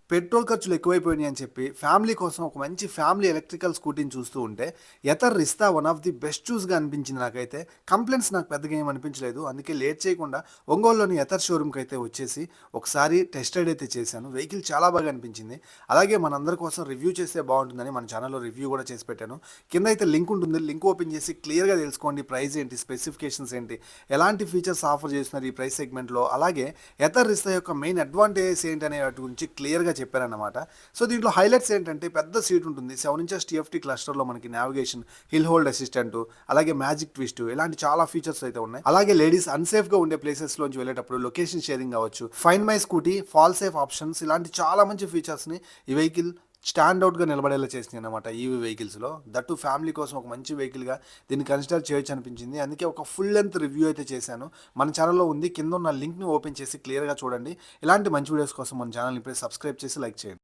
Petrol ఖర్చులు ఎక్కువైపోయినాయి అని చెప్పి ఫ్యామిలీ కోసం ఒక మంచి ఫ్యామిలీ ఎలక్ట్రికల్ స్కూటీని చూస్తూ ఉంటే ఎతర్ Rizta one of the best చూస్‌గా అనిపించింది నాకైతే. కంప్లెయింట్స్ నాకు పెద్దగా ఏమి అనిపించలేదు. అందుకే లేట్ చేయకుండా ఒంగోలులోని ఎతర్ షోరూమ్‌కి అయితే వచ్చేసి ఒకసారి టెస్ట్ రైడ్ అయితే చేశాను. వెహికల్ చాలా బాగా అనిపించింది. అలాగే మనందరి కోసం రివ్యూ చేస్తే బావుంటుందని మన ఛానెల్‌లో రివ్యూ కూడా చేసి పెట్టాను. కింద అయితే లింక్ ఉంటుంది. లింక్ ఓపెన్ చేసి క్లియర్‌గా తెలుసుకోండి. ప్రైస్ ఏంటి, స్పెసిఫికేషన్స్ ఏంటి, ఎలాంటి ఫీచర్స్ ఆఫర్ చేస్తున్నారు ఈ ప్రైస్ సెగ్మెంట్‌లో. అలాగే ఎతర్ రిస్తా యొక్క మెయిన్ అడ్వాంటేజెస్ ఏంటనే వాటి గురించి క్లియర్‌గా చెప్పారన్నమాట. సో దీంట్లో హైలైట్స్ ఏంటంటే పెద్ద సీట్ ఉంటుంది. 7 ఇంచెస్ టీఎఫ్టీ క్లస్టర్‌లో మనకి నావిగేషన్, హిల్ హోల్డ్ అసిస్టెంట్, అలాగే మ్యాజిక్ ట్విస్ట్ ఇలాంటి చాలా ఫీచర్స్ అయితే ఉన్నాయి. అలాగే లేడీస్ అన్‌సేఫ్‌గా ఉండే ప్లేసెస్‌లోంచి వెళ్ళేటప్పుడు లొకేషన్ షేరింగ్ అవ్వచ్చు. Find my scooty, fall safe options ఇలాంటి చాలా మంచి ఫీచర్స్‌ని ఈ వెహికల్ స్టాండ్ అవుట్‌గా నిలబడేలా చేసినాయన్నమాట ఈవీ వెహికల్స్‌లో. దట్ టూ ఫ్యామిలీ కోసం ఒక మంచి వెహికల్‌గా దీన్ని కన్సిడర్ చేయొచ్చు అనిపించింది. అందుకే ఒక ఫుల్ లెంగ్త్ రివ్యూ అయితే చేశాను. మన ఛానెల్‌లో ఉంది. కింద ఉన్న లింక్‌ని ఓపెన్ చేసి క్లియర్‌గా చూడండి. ఇలాంటి మంచి వీడియోస్ కోసం మన ఛానెల్‌ని ఇప్పుడే సబ్స్క్రైబ్ చేసి లైక్ చేయండి.